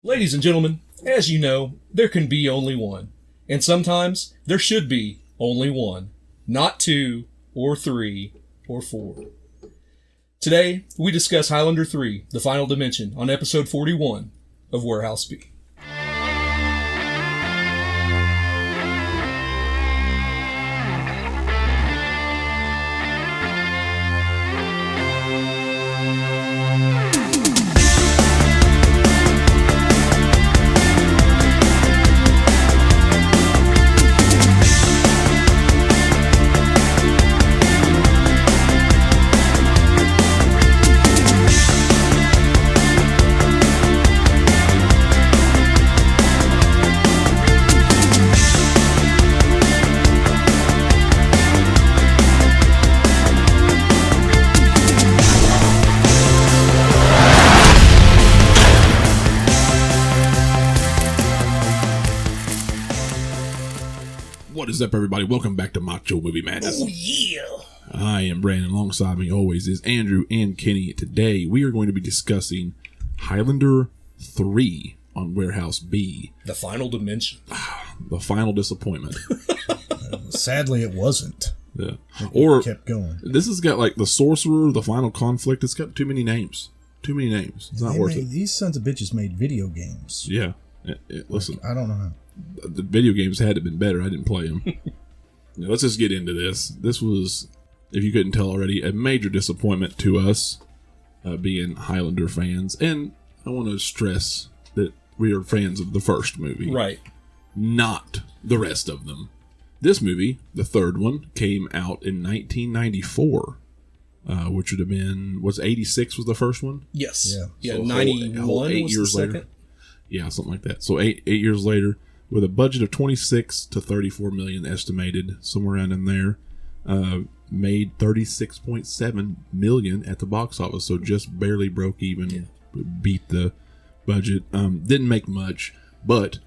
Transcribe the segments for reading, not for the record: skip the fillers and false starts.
Ladies and gentlemen, as you know, there can be only one. And sometimes there should be only one. Not two, or three, or four. Today, we discuss Highlander 3, The Final Dimension, on episode 41 of Warehouse B. What is up, everybody? Welcome back to Macho Movie Madness. Oh, yeah! I am Brandon. Alongside me always is Andrew and Kenny. Today, we are going to be discussing Highlander 3 on Warehouse B. The Final Dimension. The final disappointment. Sadly, it wasn't. Yeah. It kept going. This has got like the Sorcerer, the Final Conflict. It's got too many names. Too many names. It's not worth it. These sons of bitches made video games. Yeah. Listen. I don't know how. The video games had to have been better. I didn't play them. Now, let's just get into this. This was, if you couldn't tell already, a major disappointment to us, being Highlander fans. And I want to stress that we are fans of the first movie. Right. Not the rest of them. This movie, the third one, came out in 1994, which would have been, was 86 was the first one? Yes. Yeah. So 91 8 was years the later. second. Yeah, something like that. So eight years later, with a budget of 26 to 34 million estimated, somewhere around in there, made 36.7 million at the box office. So just barely broke even, beat the budget. Didn't make much, but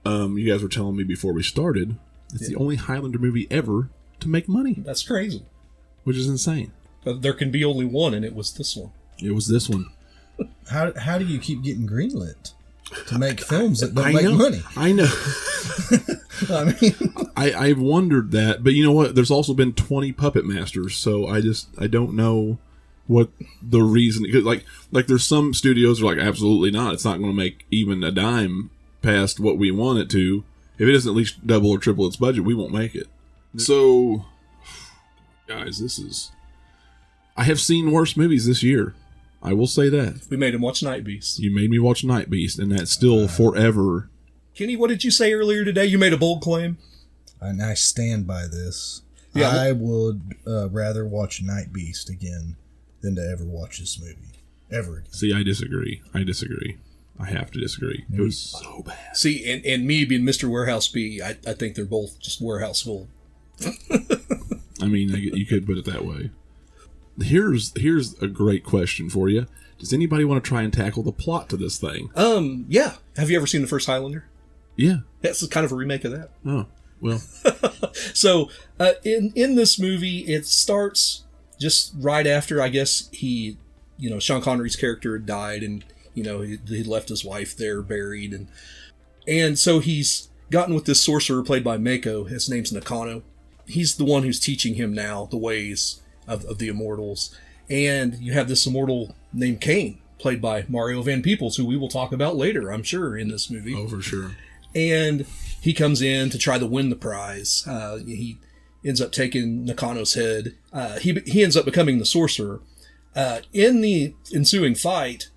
you guys were telling me before we started, it's the only Highlander movie ever to make money. That's crazy. Which is insane. But there can be only one, and it was this one. It was this one. How do you keep getting greenlit to make films that don't make money? I know. I mean, I've wondered that, but you know what? There's also been 20 Puppet Masters, so I don't know what the reason. Cause like there's some studios are like, absolutely not. It's not going to make even a dime past what we want it to. If it doesn't at least double or triple its budget, we won't make it. So, guys, I have seen worse movies this year. I will say that. We made him watch Night Beast. You made me watch Night Beast, and that's still forever. Kenny, what did you say earlier today? You made a bold claim. and I stand by this. Yeah, I would rather watch Night Beast again than to ever watch this movie. Ever again. See, I disagree. I have to disagree. It was so bad. See, and me being Mr. Warehouse B, I think they're both just warehouse gold. I mean, you could put it that way. Here's a great question for you. Does anybody want to try and tackle the plot to this thing? Yeah. Have you ever seen the first Highlander? Yeah. That's kind of a remake of that. Oh, well. So, in this movie, it starts just right after, I guess, Sean Connery's character had died, and, he left his wife there buried, and so he's gotten with this sorcerer played by Macho. His name's Nakano. He's the one who's teaching him now the ways of the immortals. And you have this immortal named Kane, played by Mario Van Peebles, who we will talk about later, I'm sure, in this movie. Oh, for sure. And he comes in to try to win the prize. He ends up taking Nakano's head. He ends up becoming the sorcerer. In the ensuing fight,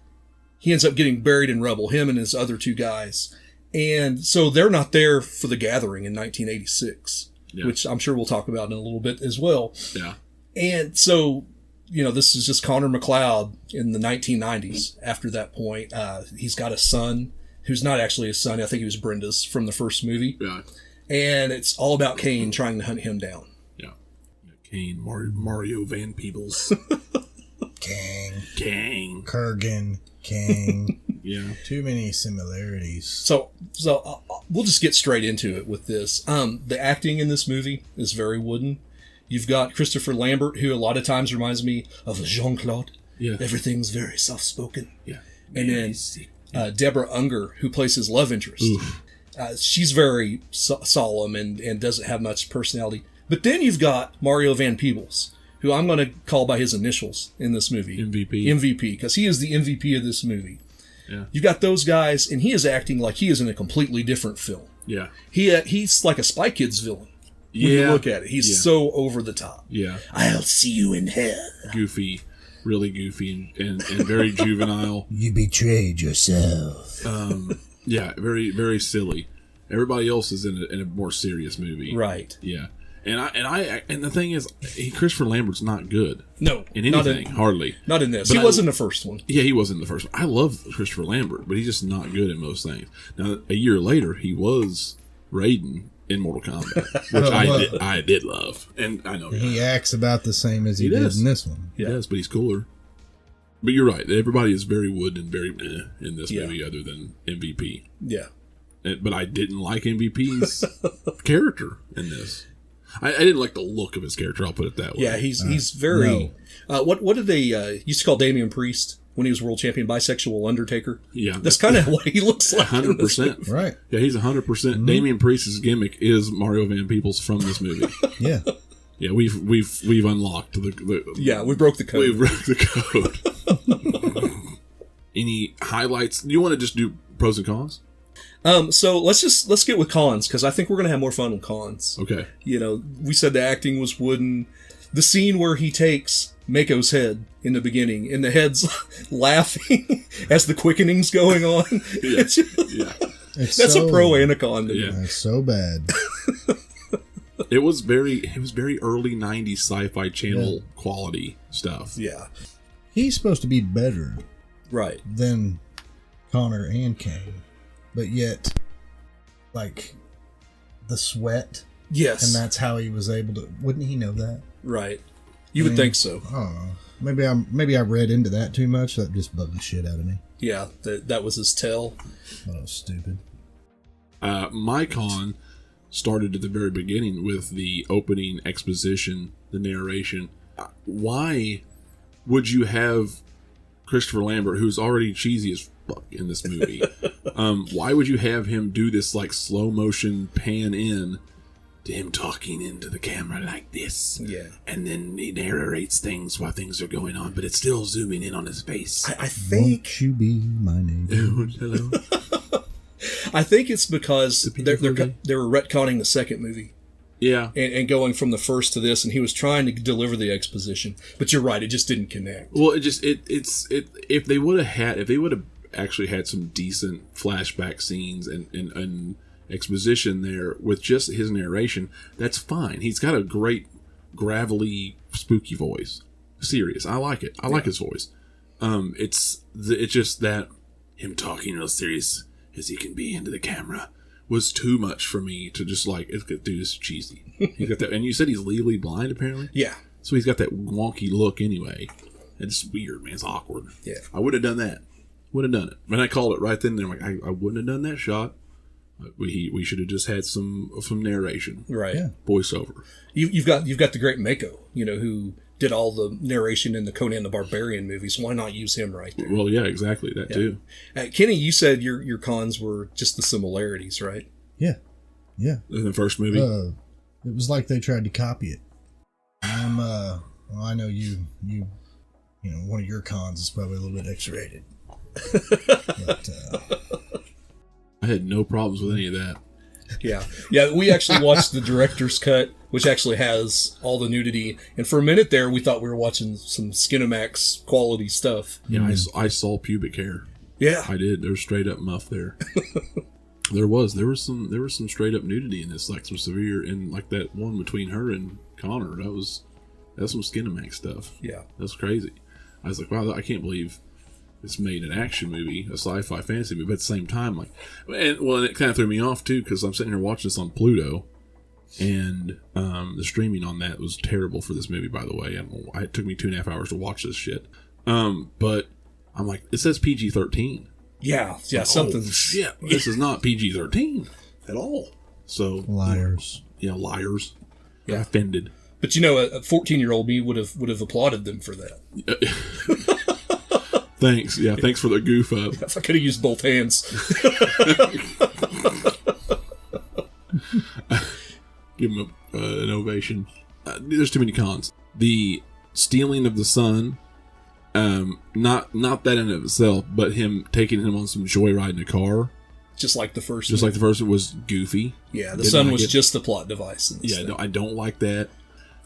he ends up getting buried in rubble, him and his other two guys. And so they're not there for the gathering in 1986, which I'm sure we'll talk about in a little bit as well. Yeah. And so, this is just Connor McLeod in the 1990s. After that point, he's got a son who's not actually his son. I think he was Brenda's from the first movie. Yeah. And it's all about Kane trying to hunt him down. Yeah. Kane, Mario Van Peebles. Kang. Kurgan. Kang. Yeah. Too many similarities. So we'll just get straight into it with this. The acting in this movie is very wooden. You've got Christopher Lambert, who a lot of times reminds me of Jean-Claude. Yeah. Everything's very soft-spoken. Yeah. And then Deborah Unger, who plays his love interest. She's very solemn and doesn't have much personality. But then you've got Mario Van Peebles, who I'm going to call by his initials in this movie. MVP, because he is the MVP of this movie. Yeah. You've got those guys, and he is acting like he is in a completely different film. Yeah. He's like a Spy Kids villain. When you look at it, he's so over the top. Yeah. I'll see you in hell. Goofy. Really goofy and very juvenile. You betrayed yourself. Yeah, very, very silly. Everybody else is in a more serious movie. Right. Yeah. And the thing is, Christopher Lambert's not good. No. In anything, hardly. Not in this. But He was in the first one. Yeah, he was in the first one. I love Christopher Lambert, but he's just not good at most things. Now, a year later, he was Raiden in Mortal Kombat, which I did love. And I know he acts about the same as he did in this one. He does, but he's cooler. But you're right. Everybody is very wood and very in this movie other than MVP. Yeah. But I didn't like MVP's character in this. I didn't like the look of his character. I'll put it that way. Yeah, he's very. No. What did they used to call Damian Priest when he was world champion? Bisexual Undertaker. Yeah, that's kind of what he looks like. 100%. Right. Yeah, he's 100%. Damian Priest's gimmick is Mario Van Peebles from this movie. Yeah. Yeah, we've unlocked the. Yeah, we broke the code. We broke the code. Any highlights? Do you want to just do pros and cons? So let's get with cons, because I think we're gonna have more fun with cons. Okay. You know, we said the acting was wooden. The scene where he takes Mako's head in the beginning, and the head's laughing as the quickening's going on. Yeah. That's a pro and a con. Yeah. That's so bad. It was very early 90s sci-fi channel quality stuff. Yeah. He's supposed to be better Right. than Connor and Kane. But yet, like, the sweat. Yes. And that's how he was able to... Wouldn't he know that? Right. You would think so. I don't know. Maybe I read into that too much. That just bugged the shit out of me. Yeah, that was his tell. That was stupid. My con started at the very beginning with the opening exposition, the narration. Why would you have Christopher Lambert, who's already cheesy as fuck in this movie, why would you have him do this like slow motion pan in to him talking into the camera like this? Yeah. And then he narrates things while things are going on, but it's still zooming in on his face. I think... Won't you be my neighbor? Hello. I think it's because they were retconning the second movie. Yeah. And going from the first to this, and he was trying to deliver the exposition. But you're right, it just didn't connect. Well, if they would have actually had some decent flashback scenes and exposition there with just his narration, that's fine. He's got a great gravelly, spooky voice. Serious. I like it. I like his voice. It's just that him talking real serious as he can be into the camera was too much for me to just like, dude, this is cheesy. He's got that, and you said he's legally blind, apparently? Yeah. So he's got that wonky look anyway. It's weird, man. It's awkward. Yeah. I would have done that. Would have done it. And I called it right then and there. I'm like, I wouldn't have done that shot. We should have just had some narration. Right. Yeah. Voiceover. You've got the great Mako, who did all the narration in the Conan the Barbarian movies. Why not use him right there? Well, yeah, exactly. That too. Kenny, you said your cons were just the similarities, right? Yeah. Yeah. In the first movie? It was like they tried to copy it. Well, I know you one of your cons is probably a little bit X-rated. But, I had no problems with any of that. Yeah. We actually watched the director's cut, which actually has all the nudity. And for a minute there, we thought we were watching some Skinamax quality stuff. Yeah, I saw pubic hair. Yeah, I did. There was straight up muff there. There was some straight up nudity in this, like some severe, and like that one between her and Connor. That's some Skinamax stuff. Yeah, that's crazy. I was like, wow, I can't believe it's made an action movie, a sci-fi fantasy movie, but at the same time, like, and it kind of threw me off too, because I'm sitting here watching this on Pluto, and the streaming on that was terrible for this movie, by the way. It took me 2.5 hours to watch this shit. But I'm like, it says PG-13. Yeah, something. Oh, shit, this is not PG-13 at all. So liars. Yeah, liars. Yeah, offended. But a 14-year-old me would have applauded them for that. Thanks. Yeah, thanks for the goof up. If I could have used both hands. Give him an ovation. There's too many cons. The stealing of the son, not that in of itself, but him taking him on some joyride in a car. Just like the first Just one. like the first one was goofy. Yeah, the son was just the plot device. In this Yeah, thing. I don't like that.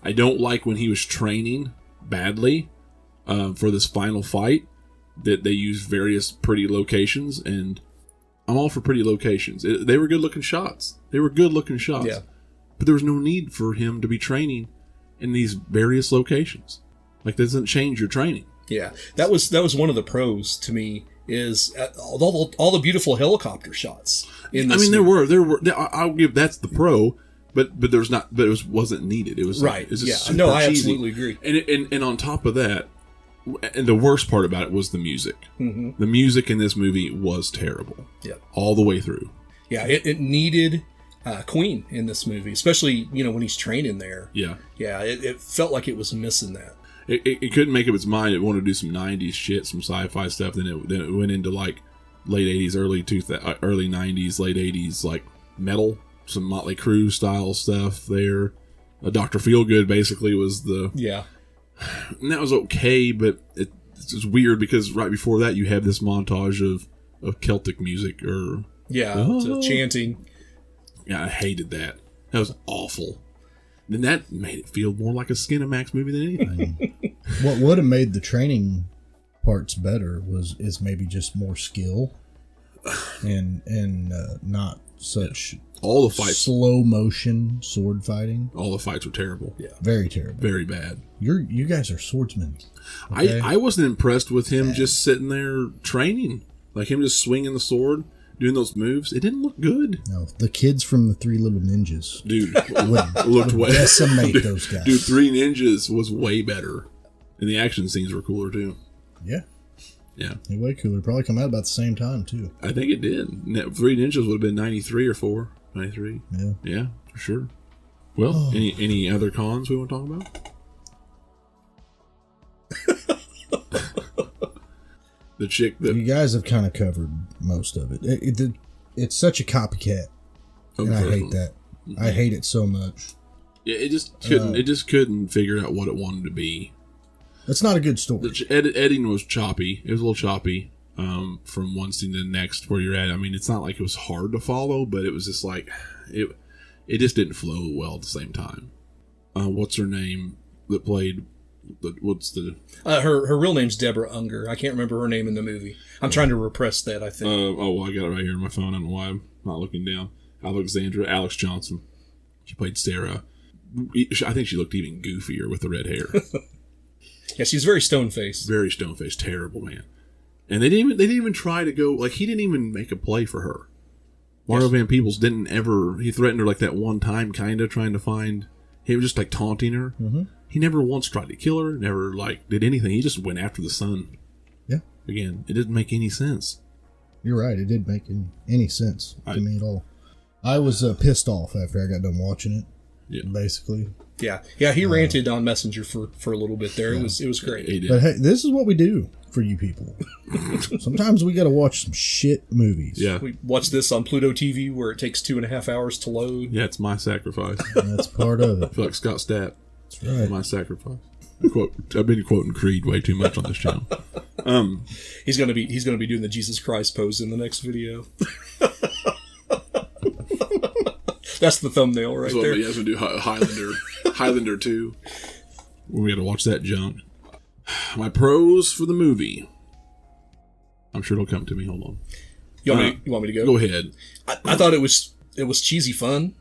I don't like when he was training badly for this final fight, that they used various pretty locations, and I'm all for pretty locations. They were good-looking shots. Yeah. But there was no need for him to be training in these various locations. Like, that doesn't change your training. Yeah, that was one of the pros to me, is all the beautiful helicopter shots in this movie. there were. I'll give that's the pro, but there's not. But it wasn't needed. It was right. It was Yeah, super no, I cheesy. absolutely agree. And on top of that, and the worst part about it was the music. Mm-hmm. The music in this movie was terrible. Yeah, all the way through. Yeah, it needed Queen in this movie, especially when he's training there. Yeah, yeah, it felt like it was missing that. It couldn't make up its mind. It wanted to do some 90s shit, some sci-fi stuff. Then it went into like late 80s, early 90s, late 80s, like metal, some Motley Crue style stuff there. Dr. Feelgood basically was the... Yeah. And that was okay, but it's just weird because right before that you have this montage of Celtic music or... Yeah, chanting. Yeah, I hated that. That was awful. And that made it feel more like a Skinamax movie than anything. What would have made the training parts better is maybe just more skill and not such all the fights, slow motion sword fighting. All the fights were terrible. Yeah, very terrible, very bad. You guys are swordsmen. Okay? I wasn't impressed with him just sitting there training, like him just swinging the sword, doing those moves. It didn't look good. No, the kids from the Three Little Ninjas, dude, looked way decimate those guys. Dude, Three Ninjas was way better, and the action scenes were cooler too. Yeah, yeah, they're way cooler. Probably come out about the same time too. I think it did. Three Ninjas would have been 93 or 4, 93. Yeah, for sure. Well, any other cons we want to talk about? The chick that you guys have kind of covered most of it. It's such a copycat, and I hate that. I hate it so much. Yeah, it just couldn't. It just couldn't figure out what it wanted to be. It's not a good story. The editing was choppy. It was a little choppy from one scene to the next where you're at. I mean, it's not like it was hard to follow, but it was just like it just didn't flow well at the same time. What's her name that played? What's the her real name's Deborah Unger. I can't remember her name in the movie. I'm trying to repress that, I think. I got it right here on my phone. I don't know why I'm not looking down. Alex Johnson. She played Sarah. I think she looked even goofier with the red hair. Yeah, she's very stone-faced. Very stone-faced. Terrible, man. And they didn't even try to go, like, he didn't even make a play for her. Mario Van Peebles didn't ever, he threatened her like that one time, kind of trying to find, he was just like taunting her. Mm-hmm. He never once tried to kill her, never like did anything. He just went after the son. Yeah. Again, it didn't make any sense. You're right. It didn't make any sense to me at all. I was pissed off after I got done watching it. Yeah. Basically. Yeah. He ranted on Messenger for a little bit there. Yeah. It was great. But hey, this is what we do for you people. Sometimes we got to watch some shit movies. Yeah. We watch this on Pluto TV where it takes 2.5 hours to load. Yeah, it's my sacrifice. That's part of it. I feel like Scott Stapp. That's right. My sacrifice. I've been quoting Creed way too much on this channel. He's gonna be doing the Jesus Christ pose in the next video. That's the thumbnail right there. Yeah, so do Highlander 2. We got to watch that junk. My pros for the movie. I'm sure it'll come to me. Hold on. You want me to go? Go ahead. I thought it was cheesy fun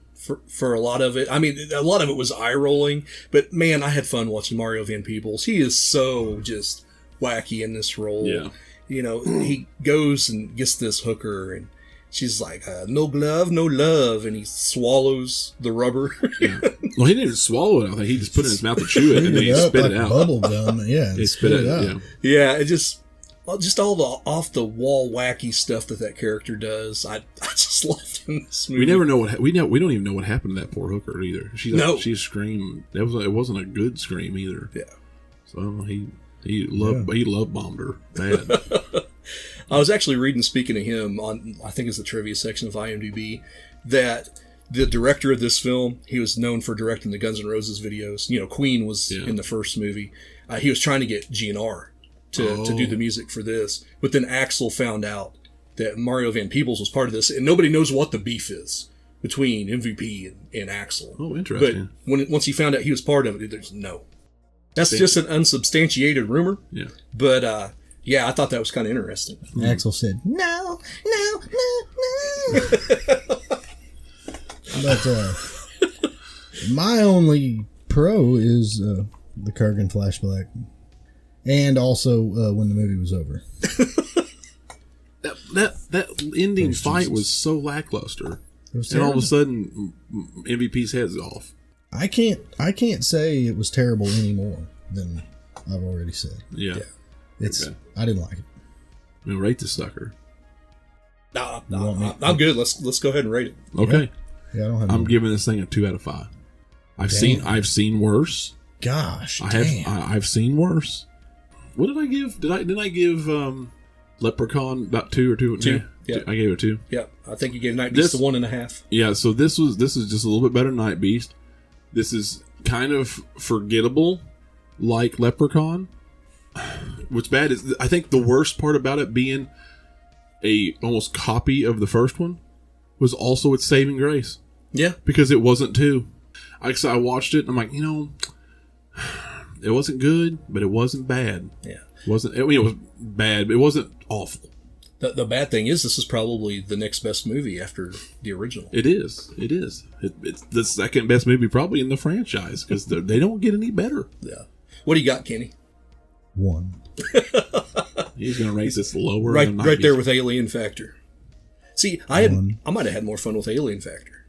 for a lot of it. I mean, a lot of it was eye rolling, but man, I had fun watching Mario Van Peebles. He is so just wacky in this role. Yeah. He goes and gets this hooker and she's like, no glove, no love. And he swallows the rubber. Yeah. Well, he didn't even swallow it. I think he just put it in his mouth to chew it and then he spit it out. Bubble gum. Yeah. He spit it out. Yeah. Yeah. It just all the off the wall wacky stuff that character does. I just loved in this movie. We never know we don't even know what happened to that poor hooker either. She screamed. It wasn't a good scream either. Yeah. So He love bombed her bad. I was actually reading, speaking of him, on I think it's the trivia section of IMDb, that the director of this film, he was known for directing the Guns N' Roses videos. You know, Queen was in the first movie. He was trying to get GNR to do the music for this, but then Axl found out that Mario Van Peebles was part of this, and nobody knows what the beef is between MVP and Axl. Oh, interesting. But once he found out he was part of it, there's no. That's just an unsubstantiated rumor. Yeah. But, yeah, I thought that was kind of interesting. Axl said, no. But my only pro is the Kurgan flashback. And also when the movie was over. That ending fight was so lackluster. And all of a sudden, MVP's head's off. I can't say it was terrible any more than I've already said. Yeah. I didn't like it. I mean, rate this sucker. No, I'm good. Let's go ahead and rate it. Okay. Yeah, I don't have. I'm giving this thing a 2 out of 5. I've seen worse. Gosh, I've seen worse. What did I give? Did I give Leprechaun about 2 or 2? 2. Yeah. I gave it a 2. Yeah, I think you gave Night Beast a 1.5. Yeah, so this is just a little bit better than Night Beast. This is kind of forgettable, like Leprechaun. What's bad is I think the worst part about it being a almost copy of the first one was also its saving grace. Yeah, because it wasn't 2. I watched it and I'm like, it wasn't good, but it wasn't bad. Yeah, it was bad, but it wasn't awful. The bad thing is this is probably the next best movie after the original. It is. It's the second best movie probably in the franchise because they don't get any better. Yeah. What do you got, Kenny? 1. He's going to rate this lower. Right there with Alien Factor. See, I might have had more fun with Alien Factor.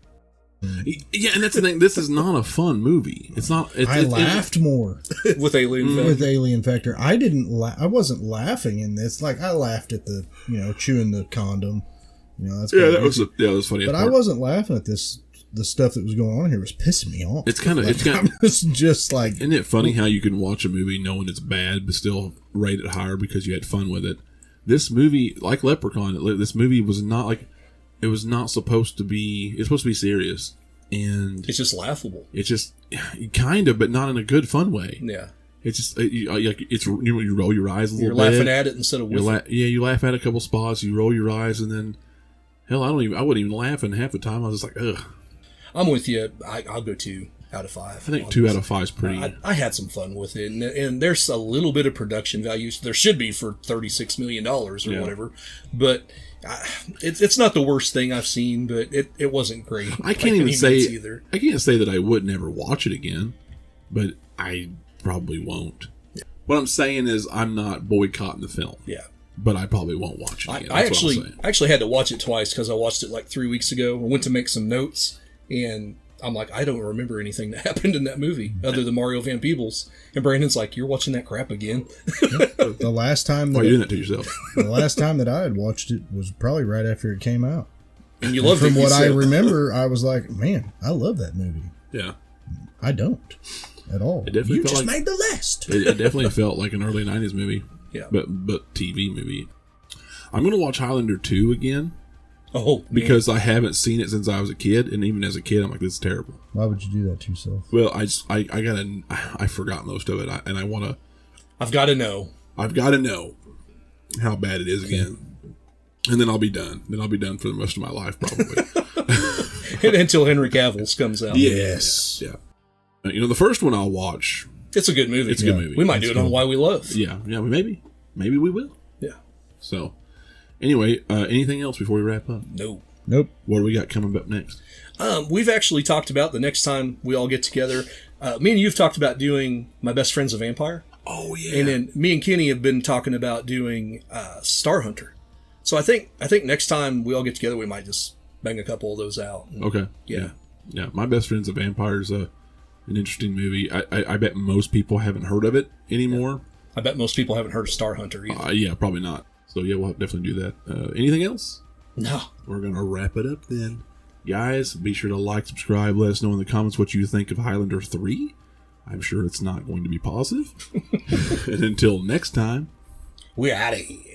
Yeah, and that's the thing. This is not a fun movie. It's not. I laughed more with Alien Factor. With Alien Factor, I didn't. I wasn't laughing in this. Like I laughed at the chewing the condom. That's that was funny. But I wasn't laughing at this. The stuff that was going on here was pissing me off. It's kind of. It's just like. Isn't it funny how you can watch a movie knowing it's bad but still rate it higher because you had fun with it? This movie, like Leprechaun, this movie was not like. It was not supposed to be. It's supposed to be serious, and it's just laughable. It's just kind of, but not in a good, fun way. Yeah, it's just you roll your eyes a little bit. You're laughing at it instead of with it. You laugh at a couple spots. You roll your eyes, and then hell, I wouldn't even laugh. And half the time, I was just like, ugh. I'm with you. I'll go 2 out of 5. I think 2 out of 5 is pretty. I had some fun with it, and there's a little bit of production value. There should be for $36 million or whatever, but. It's not the worst thing I've seen, but it wasn't great. I can't even say either. I can't say that I would never watch it again, but I probably won't. Yeah. What I'm saying is I'm not boycotting the film. Yeah, but I probably won't watch it again. I actually had to watch it twice because I watched it like 3 weeks ago. I went to make some notes, and I'm like, I don't remember anything that happened in that movie other than Mario Van Peebles. And Brandon's like, you're watching that crap again. The last time that... Why are you doing that to yourself? The last time that I had watched it was probably right after it came out. And you loved it. From what I remember, I was like, man, I love that movie. Yeah. I don't at all. It definitely just made the list. It definitely felt like an early 90s movie. Yeah. But TV movie. I'm going to watch Highlander 2 again. Oh, because I haven't seen it since I was a kid, and even as a kid, I'm like, this is terrible. Why would you do that to yourself? Well, I forgot most of it, and I want to. I've got to know how bad it is again, and then I'll be done. Then I'll be done for the rest of my life, probably. Until Henry Cavill's comes out. Yes. Yeah. The first one I'll watch. It's a good movie. It's a good movie. We might do it on Why We Love. Yeah. Maybe we will. Yeah. So. Anyway, anything else before we wrap up? Nope. What do we got coming up next? We've actually talked about the next time we all get together. Me and you've talked about doing My Best Friend's a Vampire. Oh, yeah. And then me and Kenny have been talking about doing Star Hunter. So I think next time we all get together, we might just bang a couple of those out. Okay. Yeah. My Best Friend's a Vampire is an interesting movie. I bet most people haven't heard of it anymore. Yeah. I bet most people haven't heard of Star Hunter either. Yeah, probably not. So, yeah, we'll definitely do that. Anything else? No. We're going to wrap it up then. Guys, be sure to like, subscribe, let us know in the comments what you think of Highlander 3. I'm sure it's not going to be positive. And until next time, We're out of here.